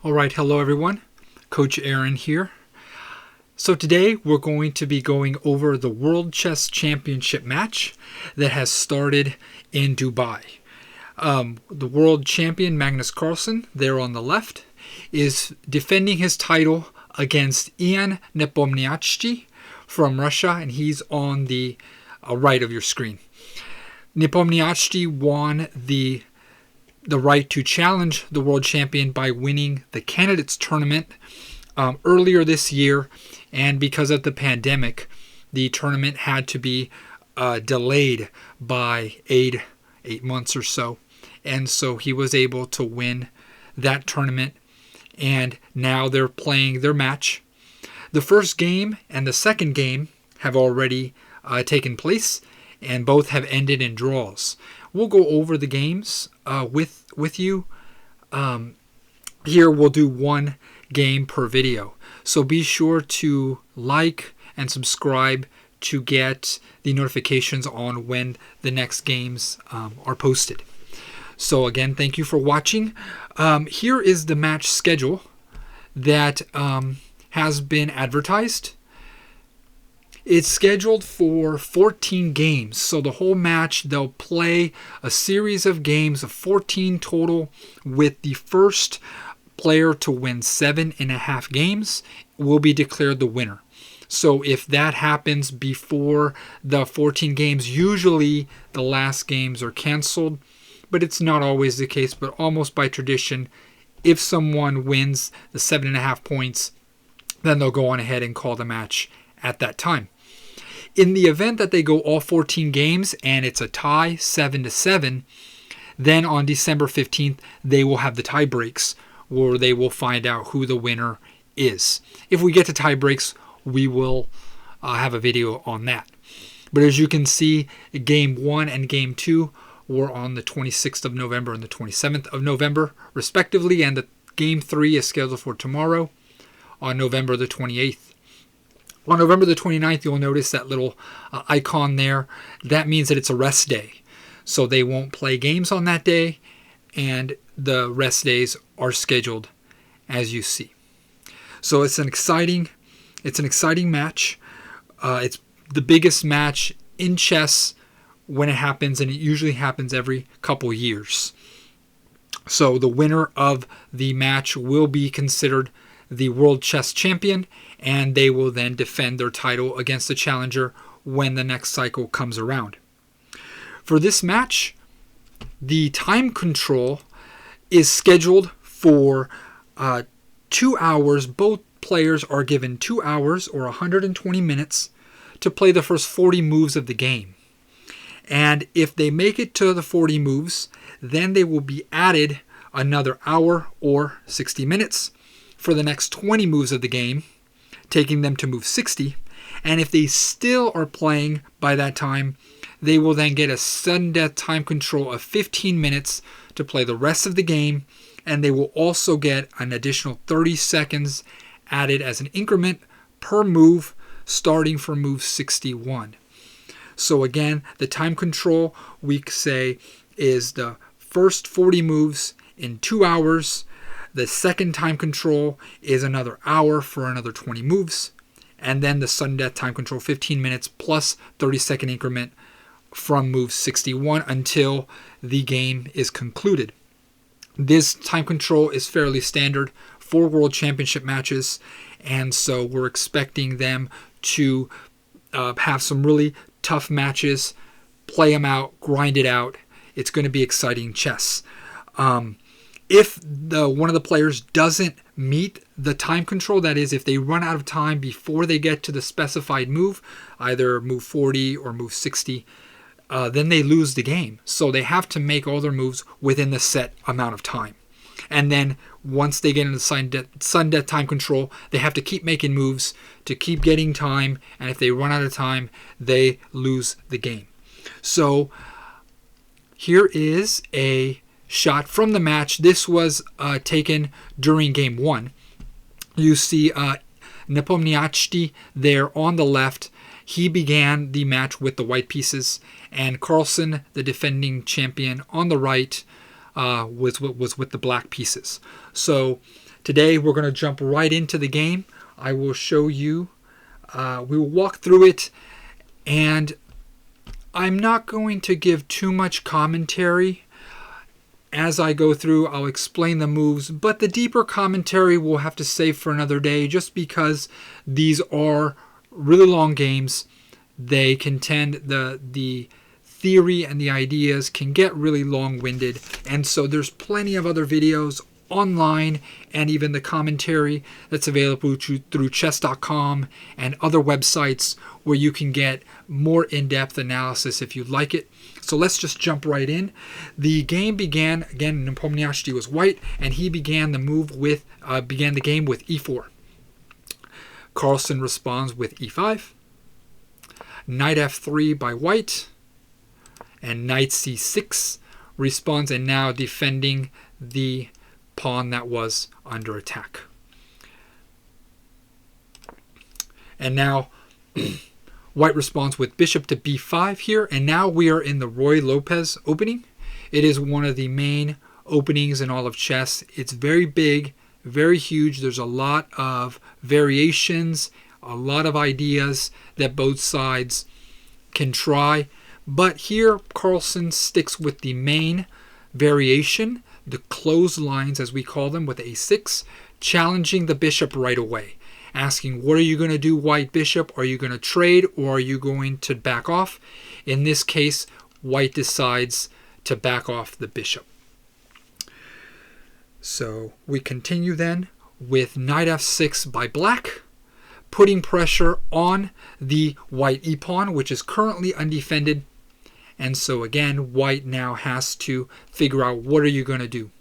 All right, hello everyone. Coach Aaron here. So today we're going to be going over the World Chess Championship match that has started in Dubai. The world champion Magnus Carlsen, there on the left, is defending his title against Aaron Nepomniachtchi from Russia, and he's on the right of your screen. Nepomniachtchi won the right to challenge the world champion by winning the candidates tournament earlier this year, and because of the pandemic, the tournament had to be delayed by eight months or so, and so he was able to win that tournament, and now they're playing their match. The first game and the second game have already taken place, and both have ended in draws. We'll go over the games with you. Here we'll do one game per video. So be sure to like and subscribe to get the notifications on when the next games are posted. So again, thank you for watching. Here is the match schedule that has been advertised. It's scheduled for 14 games. So the whole match, they'll play a series of games of 14 total, with the first player to win 7.5 games will be declared the winner. So if that happens before the 14 games, usually the last games are canceled, but it's not always the case. But almost by tradition, if someone wins the 7.5 points, then they'll go on ahead and call the match at that time. In the event that they go all 14 games and it's a tie, 7-7, then on December 15th, they will have the tie breaks, where they will find out who the winner is. If we get to tie breaks, we will have a video on that. But as you can see, Game 1 and Game 2 were on the 26th of November and the 27th of November, respectively, and the Game 3 is scheduled for tomorrow on November the 28th. On November the 29th, you'll notice that little icon there. That means that it's a rest day. So they won't play games on that day, and the rest days are scheduled as you see. So it's an exciting match. It's the biggest match in chess when it happens, and it usually happens every couple years. So the winner of the match will be considered the world chess champion, and they will then defend their title against the challenger when the next cycle comes around. For this match, the time control is scheduled for 2 hours. Both players are given 2 hours or 120 minutes to play the first 40 moves of the game. And if they make it to the 40 moves, then they will be added another hour or 60 minutes for the next 20 moves of the game, taking them to move 60. And if they still are playing by that time, they will then get a sudden death time control of 15 minutes to play the rest of the game, and they will also get an additional 30 seconds added as an increment per move, starting from move 61. So again, the time control, we say, is the first 40 moves in 2 hours. The second time control is another hour for another 20 moves. And then the sudden death time control, 15 minutes plus 30-second increment from move 61 until the game is concluded. This time control is fairly standard for World Championship matches, and so we're expecting them to have some really tough matches, play them out, grind it out. It's going to be exciting chess. If one of the players doesn't meet the time control, that is, if they run out of time before they get to the specified move, either move 40 or move 60, then they lose the game. So they have to make all their moves within the set amount of time. And then once they get into sudden death time control, they have to keep making moves to keep getting time. And if they run out of time, they lose the game. So here is a shot from the match. This was taken during Game 1. You see Nepomniachtchi there on the left. He began the match with the white pieces, and Carlsen, the defending champion, on the right, was with the black pieces. So today we're going to jump right into the game. I will show you, we will walk through it, and I'm not going to give too much commentary. As I go through, I'll explain the moves, but the deeper commentary we'll have to save for another day, just because these are really long games. They contend the theory and the ideas can get really long-winded, and so there's plenty of other videos online and even the commentary that's available through chess.com and other websites where you can get more in-depth analysis if you'd like it. So let's just jump right in. The game began, again, Nepomniachtchi was white, and he began the game with e4. Carlsen responds with e5. Knight f3 by white, and knight c6 responds, and now defending the pawn that was under attack. And now white responds with bishop to b5 here, and now we are in the Ruy Lopez opening. It is one of the main openings in all of chess. It's very big, very huge. There's a lot of variations, a lot of ideas that both sides can try. But here Carlsen sticks with the main variation, the closed lines as we call them, with a6, challenging the bishop right away, asking, what are you going to do, white bishop? Are you going to trade, or are you going to back off? In this case, white decides to back off the bishop. So we continue then with knight f6 by black, putting pressure on the white e-pawn, which is currently undefended. And so again, white now has to figure out, what are you going to do?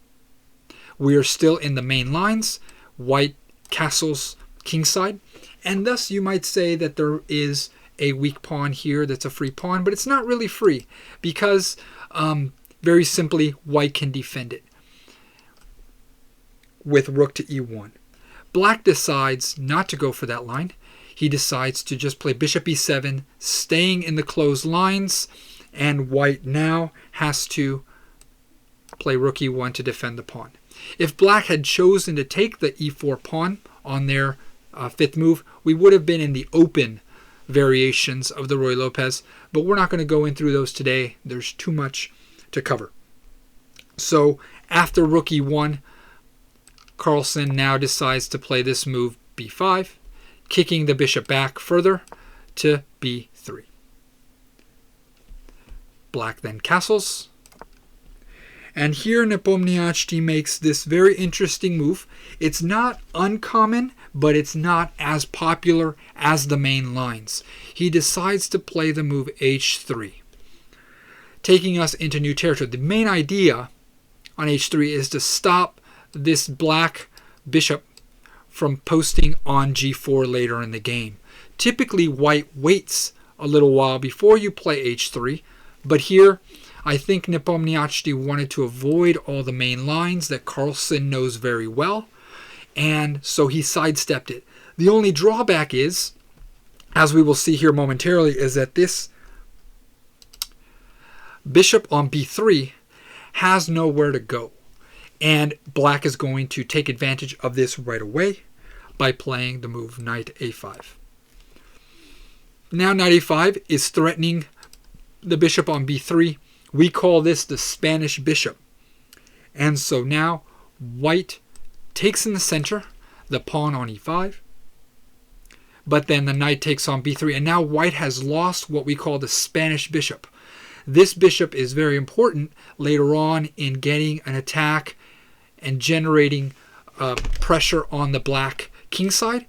We are still in the main lines. White castles kingside, and thus you might say that there is a weak pawn here that's a free pawn, but it's not really free, because very simply white can defend it with rook to e1. Black decides not to go for that line. He decides to just play bishop e7, staying in the closed lines, and white now has to play rook e1 to defend the pawn. If black had chosen to take the e4 pawn on their fifth move, we would have been in the open variations of the Ruy Lopez, but we're not going to go in through those today. There's too much to cover. So after rook e1, Carlsen now decides to play this move b5, kicking the bishop back further to b3. Black then castles. And here Nepomniachtchi makes this very interesting move. It's not uncommon, but it's not as popular as the main lines. He decides to play the move h3, taking us into new territory. The main idea on h3 is to stop this black bishop from posting on g4 later in the game. Typically, white waits a little while before you play h3, but here I think Nepomniachtchi wanted to avoid all the main lines that Carlsen knows very well, and so he sidestepped it. The only drawback is, as we will see here momentarily, is that this bishop on b3 has nowhere to go, and black is going to take advantage of this right away by playing the move knight a5. Now knight a5 is threatening the bishop on b3. We call this the Spanish bishop. And so now white takes in the center, the pawn on e5, but then the knight takes on b3, and now white has lost what we call the Spanish bishop. This bishop is very important later on in getting an attack and generating pressure on the black kingside.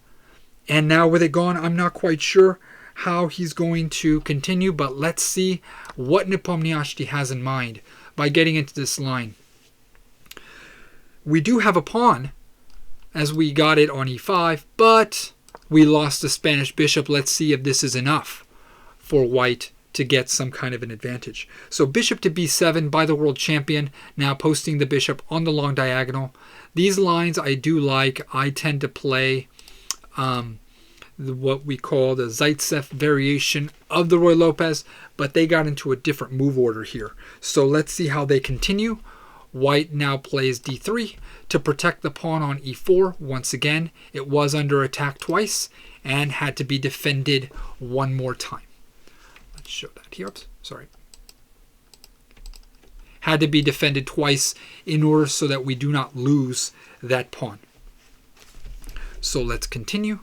And now with it gone, I'm not quite sure how he's going to continue, but let's see what Nepomniachtchi has in mind by getting into this line. We do have a pawn, as we got it on e5, but we lost the Spanish bishop. Let's see if this is enough for white to get some kind of an advantage. So bishop to b7 by the world champion, now posting the bishop on the long diagonal. These lines I do like. I tend to play what we call the Zaitsev variation of the Ruy Lopez, but they got into a different move order here. So let's see how they continue. White now plays d3 to protect the pawn on e4. Once again, it was under attack twice and had to be defended one more time. Let's show that here. Oops, sorry. Had to be defended twice in order so that we do not lose that pawn. So let's continue.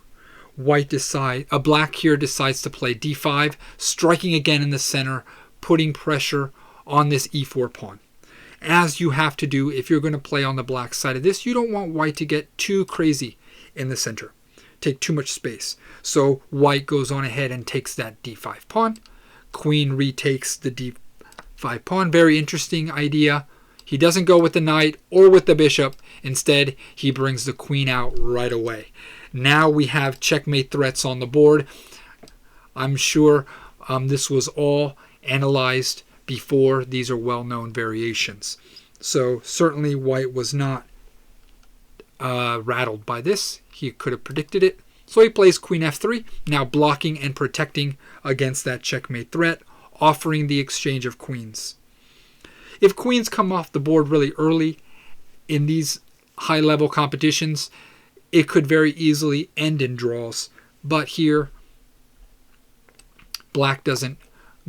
Black here decides to play d5, striking again in the center, putting pressure on this e4 pawn. As you have to do if you're going to play on the black side of this, you don't want white to get too crazy in the center, take too much space. So white goes on ahead and takes that d5 pawn. Queen retakes the d5 pawn. Very interesting idea. He doesn't go with the knight or with the bishop. Instead, he brings the queen out right away. Now we have checkmate threats on the board. I'm sure this was all analyzed before. These are well-known variations. So certainly white was not rattled by this. He could have predicted it. So he plays queen f3, now blocking and protecting against that checkmate threat, offering the exchange of queens. If queens come off the board really early in these high-level competitions, it could very easily end in draws. But here, black doesn't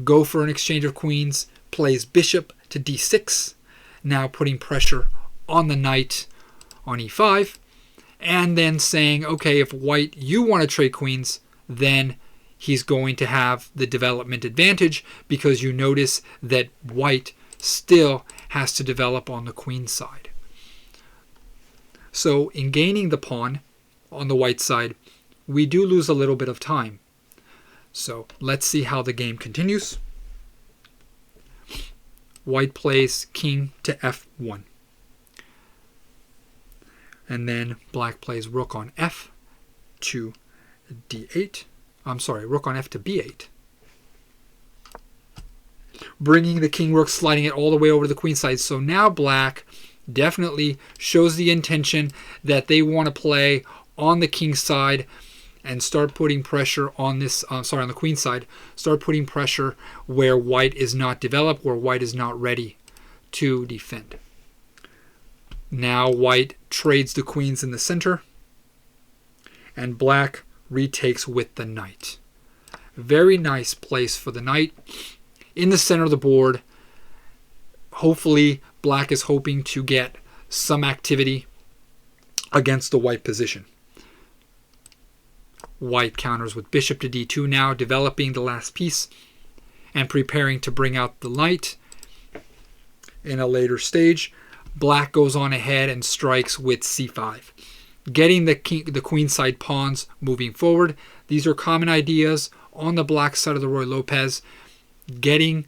go for an exchange of queens, plays bishop to d6, now putting pressure on the knight on e5, and then saying, okay, if white, you want to trade queens, then he's going to have the development advantage, because you notice that white still has to develop on the queen side. So in gaining the pawn on the white side, we do lose a little bit of time. So let's see how the game continues. White plays king to f1. And then black plays rook on f to d8. I'm sorry, rook on f to b8. Bringing the king rook, sliding it all the way over to the queen side. So now black definitely shows the intention that they want to play on the king side and start putting pressure on this, on the queen side, start putting pressure where white is not developed, where white is not ready to defend. Now white trades the queens in the center, and black retakes with the knight. Very nice place for the knight in the center of the board. Hopefully black is hoping to get some activity against the white position. White counters with bishop to d2 now, developing the last piece and preparing to bring out the knight in a later stage. Black goes on ahead and strikes with c5, getting the queen side pawns moving forward. These are common ideas on the black side of the Roy Lopez, getting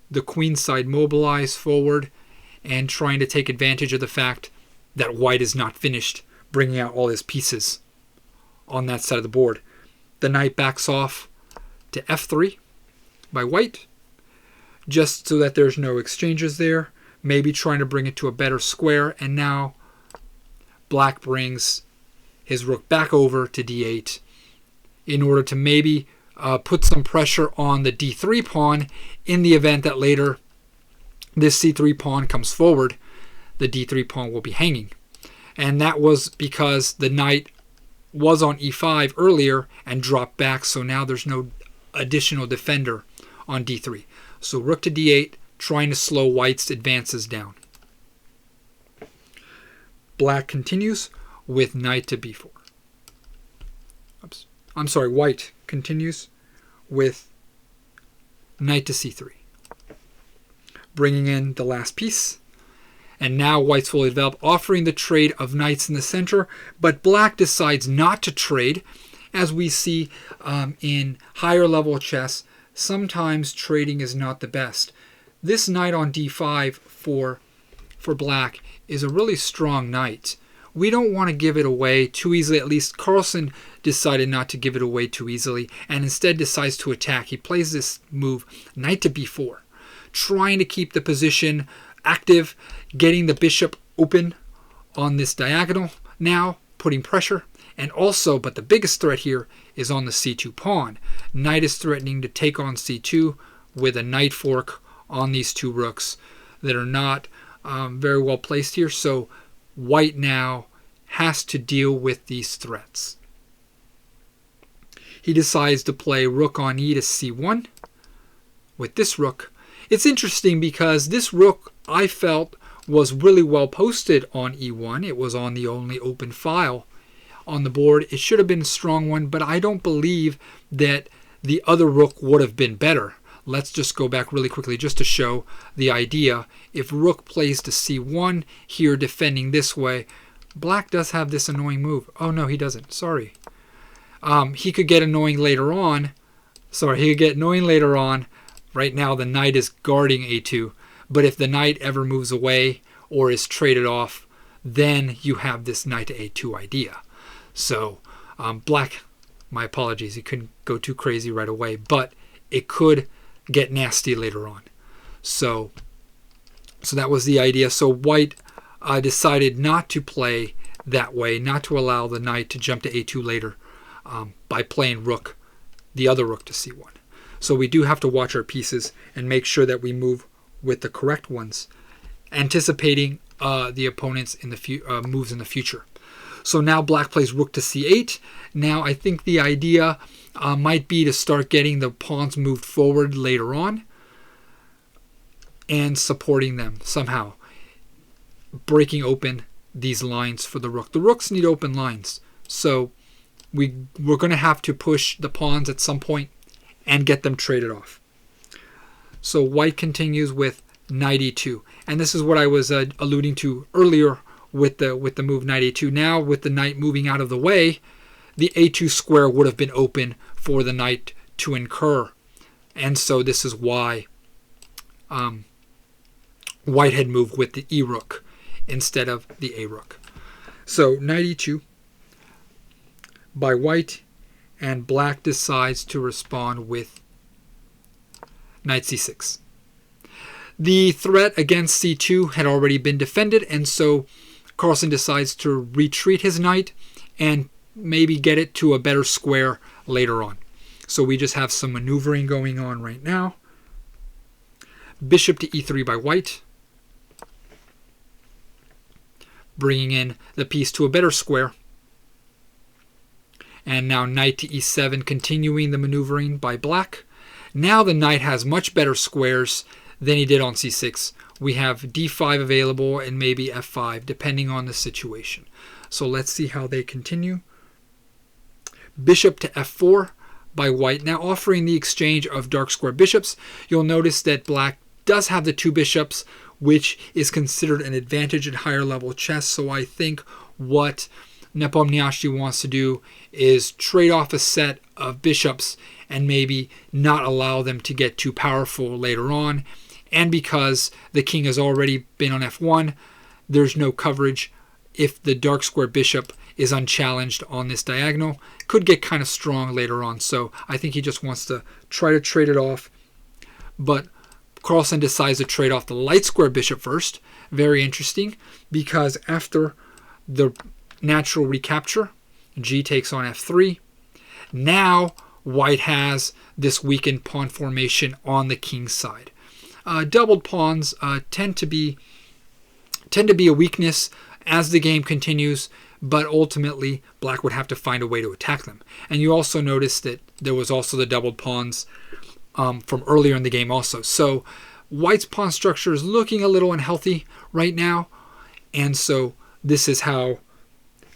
the queen side mobilized forward and trying to take advantage of the fact that white is not finished bringing out all his pieces on that side of the board. The knight backs off to f3 by white, just so that there's no exchanges there, maybe trying to bring it to a better square. And now black brings his rook back over to d8 in order to maybe put some pressure on the d3 pawn in the event that later this c3 pawn comes forward. The d3 pawn will be hanging. And that was because the knight was on e5 earlier and dropped back, so now there's no additional defender on d3. So rook to d8, trying to slow white's advances down. Black continues with knight to b4. Oops. I'm sorry, white continues with knight to c3, bringing in the last piece. And now white's fully developed, offering the trade of knights in the center, but black decides not to trade. As we see in higher level chess, sometimes trading is not the best. This knight on d5 for black is a really strong knight. We don't want to give it away too easily. At least Carlsen decided not to give it away too easily and instead decides to attack. He plays this move, knight to b4, trying to keep the position active, getting the bishop open on this diagonal now, putting pressure. And also, but the biggest threat here is on the c2 pawn. Knight is threatening to take on c2 with a knight fork on these two rooks that are not very well placed here. So white now has to deal with these threats. He decides to play rook on e to c1 with this rook. It's interesting because this rook, I felt, was really well posted on e1. It was on the only open file on the board. It should have been a strong one, but I don't believe that the other rook would have been better. Let's just go back really quickly just to show the idea. If rook plays to c1 here, defending this way, black does have this annoying move. Oh no, he doesn't. Sorry. He could get annoying later on. He could get annoying later on. Right now the knight is guarding a2. But if the knight ever moves away or is traded off, then you have this knight to a2 idea. So black, my apologies, he couldn't go too crazy right away, but it could get nasty later on. So that was the idea. So white decided not to play that way, not to allow the knight to jump to a2 later by playing rook, the other rook to c1. So we do have to watch our pieces and make sure that we move with the correct ones, anticipating the opponent's moves in the future. So now black plays rook to c8. Now I think the idea might be to start getting the pawns moved forward later on and supporting them somehow, breaking open these lines for the rook. The rooks need open lines, so we're going to have to push the pawns at some point and get them traded off. So white continues with knight e2, and this is what I was alluding to earlier with the move knight a2. Now with the knight moving out of the way, the a2 square would have been open for the knight to incur, and so this is why white had moved with the e rook instead of the a rook. So knight e2 by white, and black decides to respond with knight c6. The threat against c2 had already been defended, and so Carlsen decides to retreat his knight and maybe get it to a better square later on. So we just have some maneuvering going on right now. Bishop to e3 by white, bringing in the piece to a better square. And now knight to e7, continuing the maneuvering by black. Now the knight has much better squares than he did on c6. We have d5 available and maybe f5, depending on the situation. So let's see how they continue. Bishop to f4 by white, now offering the exchange of dark square bishops. You'll notice that black does have the two bishops, which is considered an advantage at higher level chess. So I think what Nepomniachtchi wants to do is trade off a set of bishops and maybe not allow them to get too powerful later on. And because the king has already been on f1, there's no coverage. If the dark square bishop is unchallenged on this diagonal, it could get kind of strong later on. So I think he just wants to try to trade it off. But Carlsen decides to trade off the light square bishop first. Very interesting, because after the natural recapture, g takes on f3. Now white has this weakened pawn formation on the king's side. Doubled pawns tend to be a weakness as the game continues, but ultimately black would have to find a way to attack them. And you also notice that there was also the doubled pawns from earlier in the game also. So white's pawn structure is looking a little unhealthy right now, and so this is how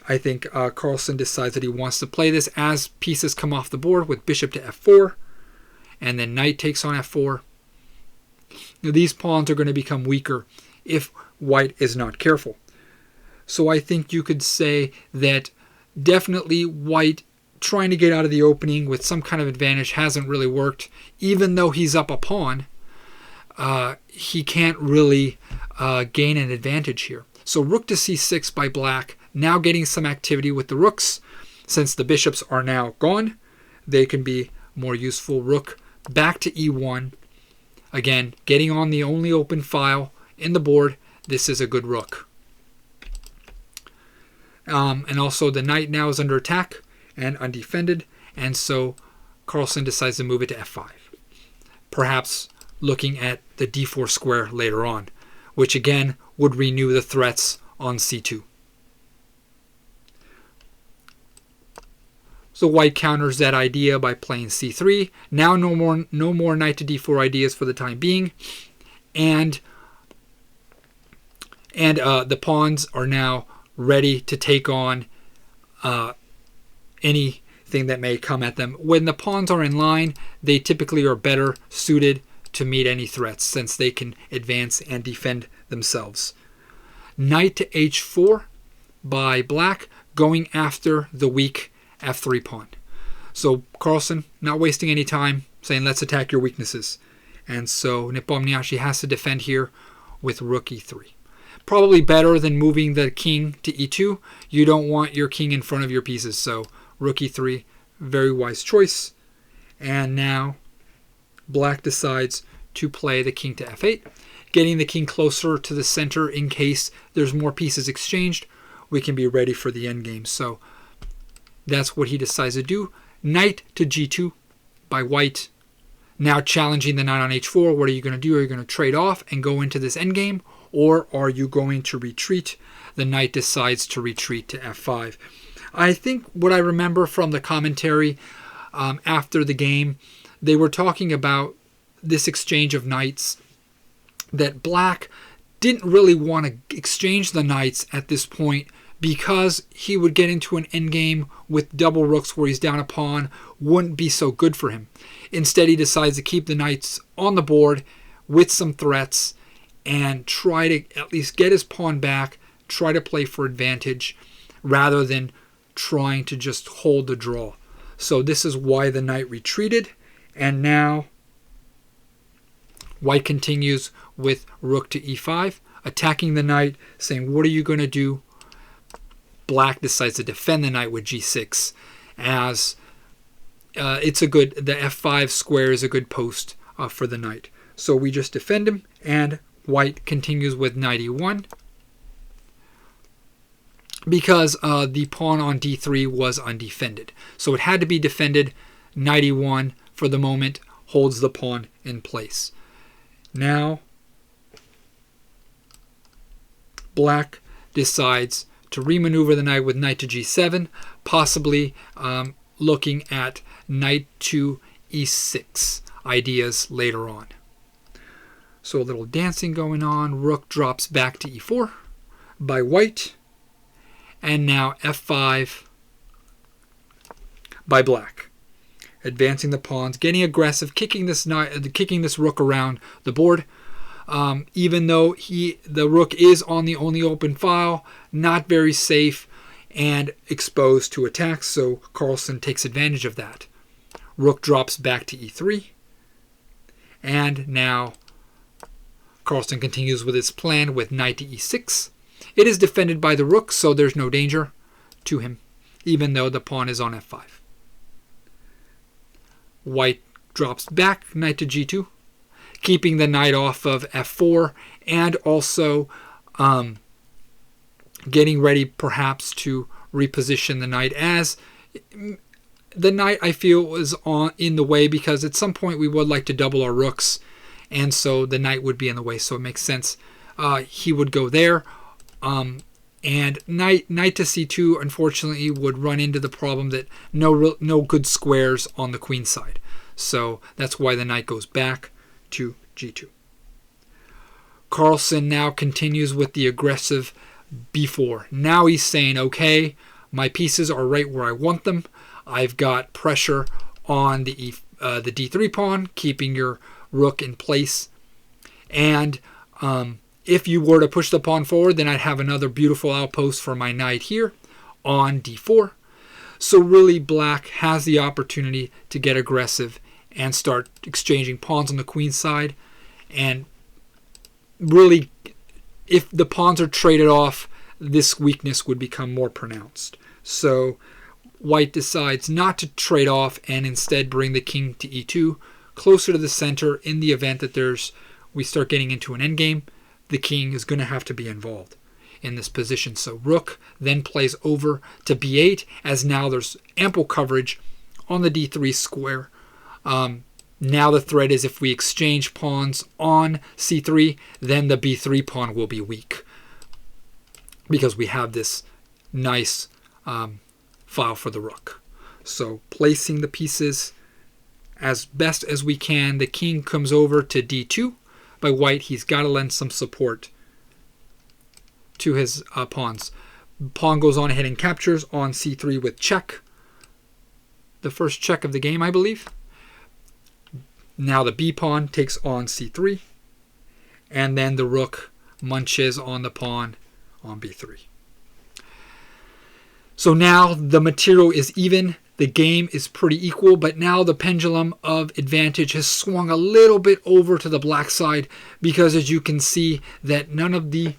I think Carlsen decides that he wants to play this as pieces come off the board with bishop to f4, and then knight takes on f4. Now, these pawns are going to become weaker if white is not careful. So I think you could say that definitely white trying to get out of the opening with some kind of advantage hasn't really worked. Even though he's up a pawn, he can't really gain an advantage here. So rook to c6 by black, now getting some activity with the rooks. Since the bishops are now gone, they can be more useful. Rook back to e1. Again, getting on the only open file in the board. This is a good rook. And also the knight now is under attack and undefended, and so Carlsen decides to move it to f5. Perhaps looking at the d4 square later on, which again would renew the threats on c2. So white counters that idea by playing c3. Now no more knight to d4 ideas for the time being. And the pawns are now ready to take on anything that may come at them. When the pawns are in line, they typically are better suited to meet any threats since they can advance and defend themselves. Knight to h4 by black, going after the weak f3 pawn. So Carlsen, not wasting any time, saying let's attack your weaknesses. And so Nepomniachtchi has to defend here with rook e3. Probably better than moving the king to e2. You don't want your king in front of your pieces. So rook e3, very wise choice. And now black decides to play the king to f8, getting the king closer to the center in case there's more pieces exchanged. We can be ready for the endgame. So that's what he decides to do. Knight to g2 by white. Now challenging the knight on h4. What are you going to do? Are you going to trade off and go into this endgame? Or are you going to retreat? The knight decides to retreat to f5. I think what I remember from the commentary after the game, they were talking about this exchange of knights, that black didn't really want to exchange the knights at this point because he would get into an endgame with double rooks where he's down a pawn, wouldn't be so good for him. Instead, he decides to keep the knights on the board with some threats and try to at least get his pawn back, try to play for advantage rather than trying to just hold the draw. So this is why the knight retreated, and now white continues with rook to e5, attacking the knight, saying, what are you going to do? Black decides to defend the knight with g6, as it's a good, the f5 square is a good post for the knight. So we just defend him, and white continues with knight e1, because the pawn on d3 was undefended. So it had to be defended. Knight e1 for the moment holds the pawn in place. Now black decides to remaneuver the knight with knight to g7, possibly looking at knight to e6 ideas later on. So a little dancing going on. Rook drops back to e4 by white. And now f5 by black. Advancing the pawns, getting aggressive, kicking this rook around the board. Even though the rook is on the only open file, not very safe and exposed to attacks, so Carlsen takes advantage of that. Rook drops back to e3. And now Carlsen continues with his plan with knight to e6. It is defended by the rook, so there's no danger to him, even though the pawn is on f5. White drops back, knight to g2, keeping the knight off of f4, and also getting ready perhaps to reposition the knight, as the knight, I feel, is in the way, because at some point we would like to double our rooks, and so the knight would be in the way, so it makes sense he would go there. And knight to c2, unfortunately, would run into the problem that no good squares on the queen side. So that's why the knight goes back to g2. Carlsen now continues with the aggressive b4. Now he's saying, okay, my pieces are right where I want them. I've got pressure on the d3 pawn, keeping your rook in place. And if you were to push the pawn forward, then I'd have another beautiful outpost for my knight here on d4. So really, black has the opportunity to get aggressive and start exchanging pawns on the queen side. And really, if the pawns are traded off, this weakness would become more pronounced. So white decides not to trade off and instead bring the king to e2, closer to the center, in the event that we start getting into an endgame. The king is going to have to be involved in this position. So rook then plays over to b8, as now there's ample coverage on the d3 square. Now the threat is, if we exchange pawns on c3, then the b3 pawn will be weak. because we have this nice file for the rook. So placing the pieces as best as we can. The king comes over to d2 by white. He's got to lend some support to his pawns. Pawn goes on ahead and captures on c3 with check. The first check of the game, I believe. Now the b pawn takes on c3. And then the rook munches on the pawn on b3. So now the material is even. The game is pretty equal, but now the pendulum of advantage has swung a little bit over to the black side, because as you can see that none of the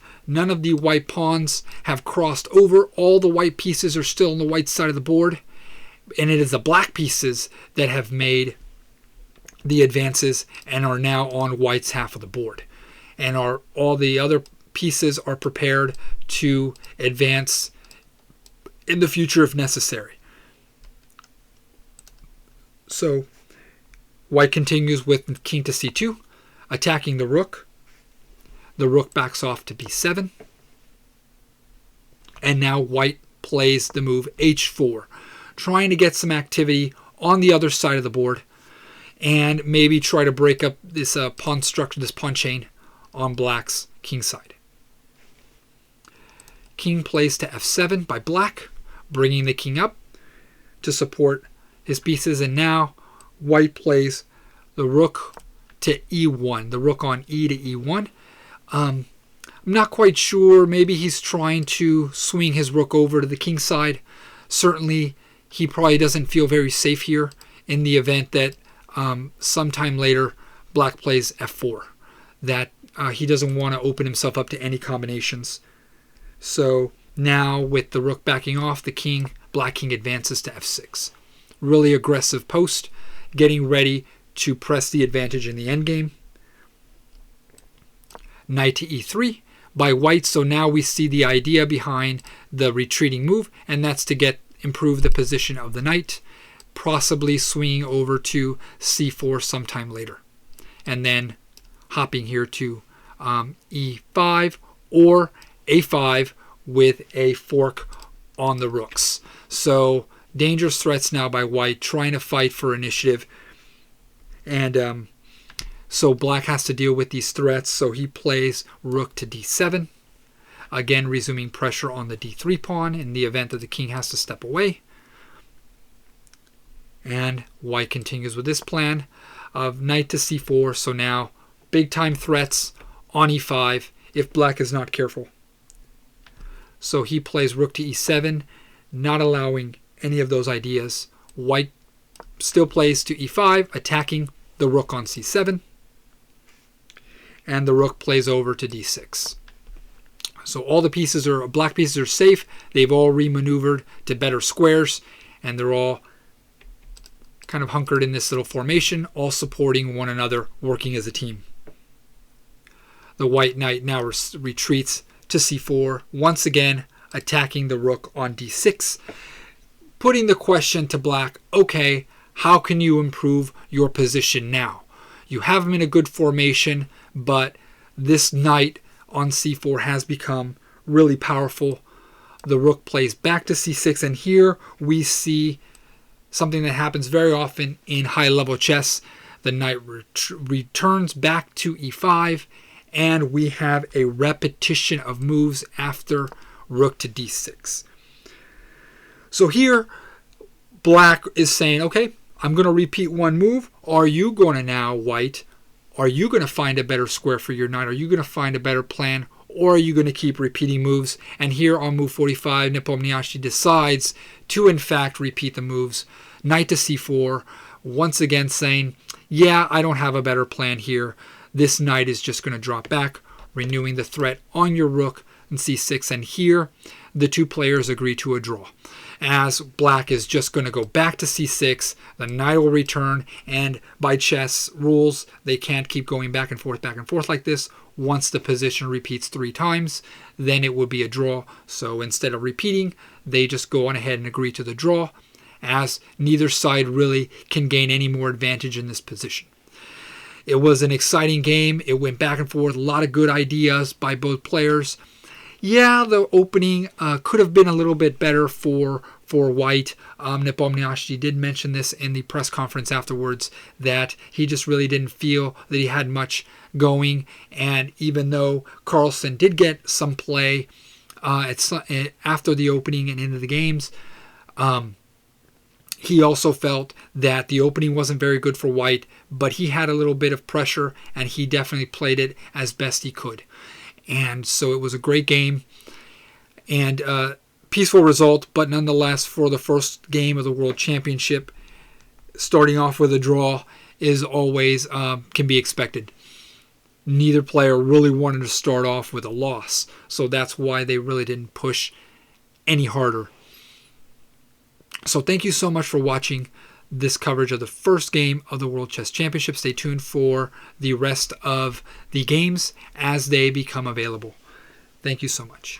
white pawns have crossed over. All the white pieces are still on the white side of the board, and it is the black pieces that have made the advances and are now on white's half of the board, and all the other pieces are prepared to advance in the future if necessary. So white continues with king to c2, attacking the rook. The rook backs off to b7. And now white plays the move h4, trying to get some activity on the other side of the board and maybe try to break up this pawn structure, this pawn chain on black's king side. King plays to f7 by black, bringing the king up to support his pieces, and now white plays the rook to e1, the rook on e to e1. I'm not quite sure. Maybe he's trying to swing his rook over to the king side. Certainly, he probably doesn't feel very safe here in the event that sometime later black plays f4. That he doesn't want to open himself up to any combinations. So now with the rook backing off, the black king advances to f6. Really aggressive post, getting ready to press the advantage in the endgame. Knight to e3 by white. So now we see the idea behind the retreating move, and that's to improve the position of the knight, possibly swinging over to c4 sometime later, and then hopping here to e5 or a5 with a fork on the rooks. So dangerous threats now by white, trying to fight for initiative. And so black has to deal with these threats. So he plays rook to d7. Again, resuming pressure on the d3 pawn in the event that the king has to step away. And white continues with this plan of knight to c4. So now big time threats on e5 if black is not careful. So he plays rook to e7, not allowing any of those ideas. White still plays to e5, attacking the rook on c7. And the rook plays over to d6. So all the black pieces are safe. They've all remaneuvered to better squares, and they're all kind of hunkered in this little formation, all supporting one another, working as a team. The white knight now retreats to c4, once again attacking the rook on d6, putting the question to black, okay, how can you improve your position now? You have him in a good formation, but this knight on c4 has become really powerful. The rook plays back to c6, and here we see something that happens very often in high-level chess. The knight returns back to e5, and we have a repetition of moves after rook to d6. So here, black is saying, okay, I'm going to repeat one move. Are you going to now, white, are you going to find a better square for your knight? Are you going to find a better plan? Or are you going to keep repeating moves? And here on move 45, Nepomniachtchi decides to, in fact, repeat the moves. Knight to c4, once again saying, yeah, I don't have a better plan here. This knight is just going to drop back, renewing the threat on your rook and c6. And here, the two players agree to a draw, as black is just going to go back to c6. The knight will return, and by chess rules, they can't keep going back and forth like this. Once the position repeats 3 times, then it will be a draw. So instead of repeating, they just go on ahead and agree to the draw, as neither side really can gain any more advantage in this position. It was an exciting game. It went back and forth, a lot of good ideas by both players. Yeah, the opening could have been a little bit better for White. Nepomniachtchi did mention this in the press conference afterwards, that he just really didn't feel that he had much going. And even though Carlsen did get some play after the opening and into the games, he also felt that the opening wasn't very good for White, but he had a little bit of pressure, and he definitely played it as best he could. And so it was a great game and peaceful result, but nonetheless, for the first game of the World Championship, starting off with a draw is always can be expected. Neither player really wanted to start off with a loss, so that's why they really didn't push any harder. So thank you so much for watching this coverage of the first game of the World Chess Championship. Stay tuned for the rest of the games as they become available. Thank you so much.